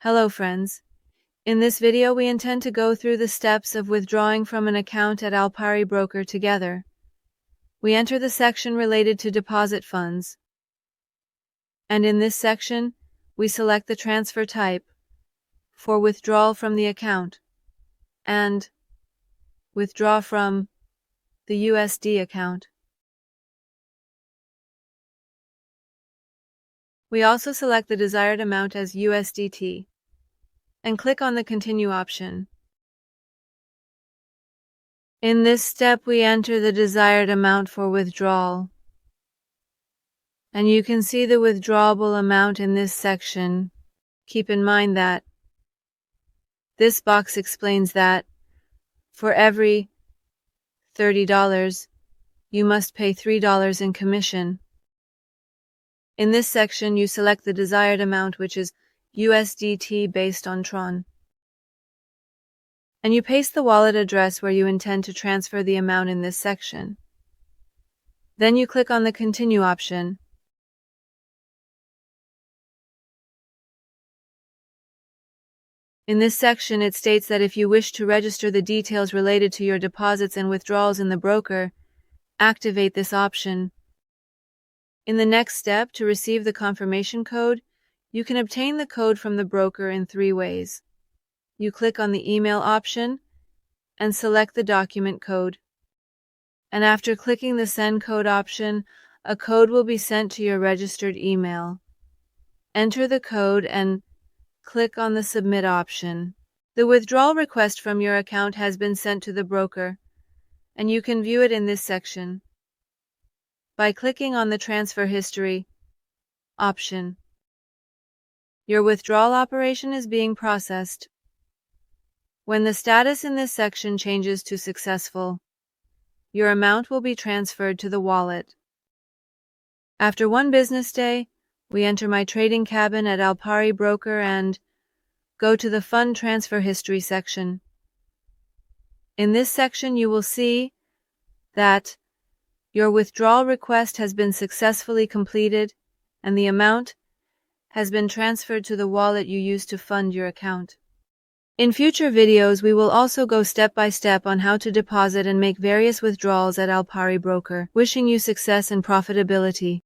Hello friends. In this video we intend to go through the steps of withdrawing from an account at Alpari broker together. We enter the section related to deposit funds. And in this section, we select the transfer type for withdrawal from the account and withdraw from the USD account. We also select the desired amount as USDT and click on the Continue option. In this step, we enter the desired amount for withdrawal. And you can see the withdrawable amount in this section. Keep in mind that this box explains that for every $30, you must pay $3 in commission. In this section, you select the desired amount, which is USDT based on Tron. And you paste the wallet address where you intend to transfer the amount in this section. Then you click on the Continue option. In this section, it states that if you wish to register the details related to your deposits and withdrawals in the broker, activate this option. In the next step, to receive the confirmation code, you can obtain the code from the broker in 3 ways. You click on the email option and select the document code. And after clicking the send code option, a code will be sent to your registered email. Enter the code and click on the submit option. The withdrawal request from your account has been sent to the broker, and you can view it in this section by clicking on the transfer history option. Your withdrawal operation is being processed. When the status in this section changes to successful, your amount will be transferred to the wallet. After 1 business day, we enter my trading cabin at Alpari broker and go to the fund transfer history section. In this section, you will see that your withdrawal request has been successfully completed and the amount has been transferred to the wallet you used to fund your account. In future videos, we will also go step by step on how to deposit and make various withdrawals at Alpari broker. Wishing you success and profitability.